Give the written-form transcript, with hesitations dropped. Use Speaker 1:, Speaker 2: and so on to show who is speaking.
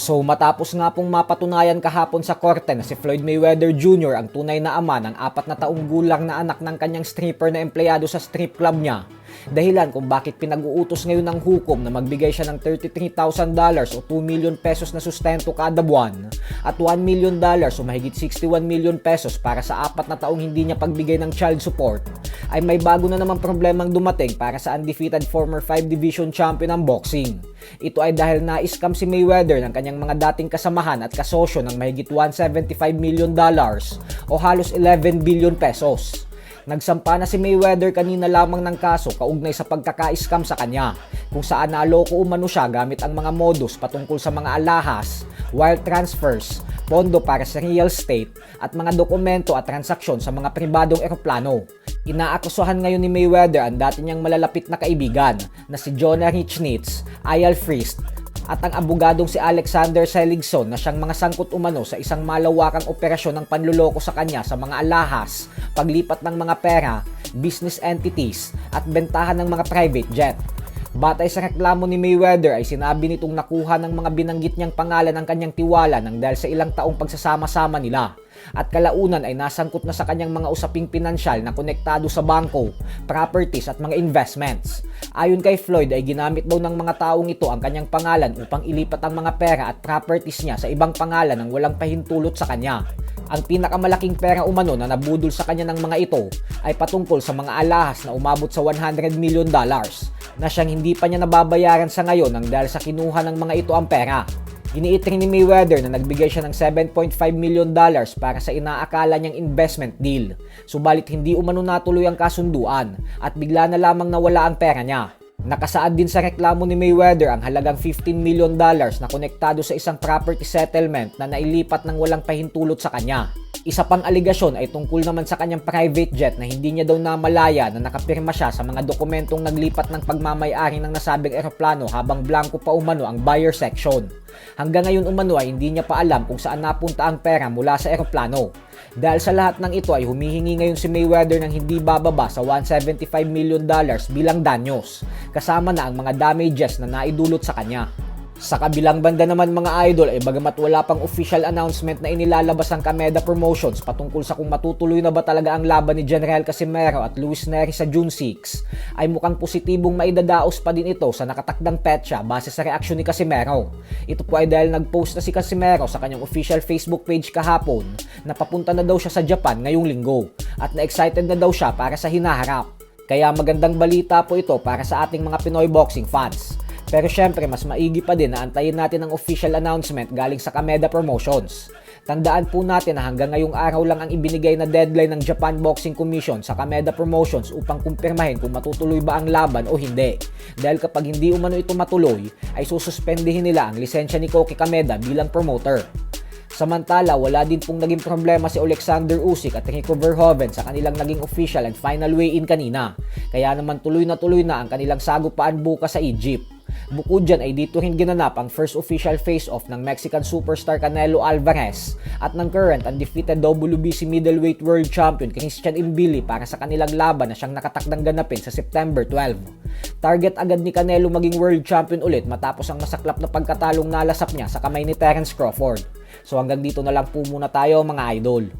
Speaker 1: So matapos nga pong mapatunayan kahapon sa korte na si Floyd Mayweather Jr. ang tunay na ama ng 4 na taong gulang na anak ng kanyang stripper na empleyado sa strip club niya, dahilan kung bakit pinag-uutos ngayon ng hukom na magbigay siya ng $33,000 o 2 million pesos na sustento kada buwan at $1 million o mahigit 61 million pesos para sa 4 na taong hindi niya pagbigay ng child support, ay may bago na namang problemang dumating para sa undefeated former 5 division champion ng boxing. Ito ay dahil na-scam si Mayweather ng kanyang mga dating kasamahan at kasosyo ng mahigit $175 million o halos 11 billion pesos. Nagsampa na si Mayweather kanina lamang ng kaso kaugnay sa pagkaka-scam sa kanya, kung saan naloko umano siya gamit ang mga modus patungkol sa mga alahas, wire transfers, pondo para sa real estate at mga dokumento at transaksyon sa mga pribadong eroplano. Inaakusahan ngayon ni Mayweather ang dati niyang malalapit na kaibigan na si Jonah Richnitz, Eyal Frist at ang abogadong si Alexander Seligson na siyang mga sangkot umano sa isang malawakang operasyon ng panluloko sa kanya sa mga alahas, paglipat ng mga pera, business entities at bentahan ng mga private jet. Batay sa reklamo ni Mayweather ay sinabi nitong nakuha ng mga binanggit niyang pangalan ang kanyang tiwala nang dahil sa ilang taong pagsasama-sama nila. At kalaunan ay nasangkot na sa kanyang mga usaping pinansyal na konektado sa bangko, properties at mga investments. Ayon kay Floyd ay ginamit daw ng mga taong ito ang kanyang pangalan upang ilipat ang mga pera at properties niya sa ibang pangalan nang walang pahintulot sa kanya. Ang pinakamalaking pera umano na nabudol sa kanya ng mga ito ay patungkol sa mga alahas na umabot sa $100 million na siyang hindi pa niya nababayaran sa ngayon nang dahil sa kinuha ng mga ito ang pera. Iniit rin ni Mayweather na nagbigay siya ng $7.5 million para sa inaakala niyang investment deal. Subalit hindi umano natuloy ang kasunduan at bigla na lamang nawala ang pera niya. Nakasaad din sa reklamo ni Mayweather ang halagang $15 million na konektado sa isang property settlement na nailipat ng walang pahintulot sa kanya. Isa pang aligasyon ay tungkol naman sa kanyang private jet na hindi niya daw namalaya na nakapirma siya sa mga dokumentong naglipat ng pagmamay-ari ng nasabing eroplano habang blanco pa umano ang buyer section. Hanggang ngayon umano ay hindi niya pa alam kung saan napunta ang pera mula sa eroplano. Dahil sa lahat ng ito ay humihingi ngayon si Mayweather ng hindi bababa sa $175 million bilang danyos, kasama na ang mga damages na naidulot sa kanya. Sa kabilang banda naman mga idol ay bagamat wala pang official announcement na inilalabas ang Kameda Promotions patungkol sa kung matutuloy na ba talaga ang laban ni General Casimero at Luis Neri sa June 6, ay mukhang positibong maidadaos pa din ito sa nakatakdang petsa base sa reaksyon ni Casimero. Ito po ay dahil nag-post na si Casimero sa kanyang official Facebook page kahapon na papunta na daw siya sa Japan ngayong linggo at na-excited na daw siya para sa hinaharap. Kaya magandang balita po ito para sa ating mga Pinoy boxing fans. Pero syempre mas maigi pa din na antayin natin ang official announcement galing sa Kameda Promotions. Tandaan po natin na hanggang ngayong araw lang ang ibinigay na deadline ng Japan Boxing Commission sa Kameda Promotions upang kumpirmahin kung matutuloy ba ang laban o hindi. Dahil kapag hindi umano ito matuloy, ay sususpendihin nila ang lisensya ni Koki Kameda bilang promoter. Samantala, wala din pong naging problema si Alexander Usyk at Rico Verhoeven sa kanilang naging official and final weigh-in kanina. Kaya naman tuloy na ang kanilang sagupaan bukas sa Egypt. Bukod dyan ay dito rin ginanap ang first official face-off ng Mexican superstar Canelo Alvarez at ng current undefeated WBC middleweight world champion Christian Mbili para sa kanilang laban na siyang nakatakdang ganapin sa September 12. Target agad ni Canelo maging world champion ulit matapos ang masaklap na pagkatalong nalasap niya sa kamay ni Terence Crawford. So hanggang dito na lang po muna tayo mga idol.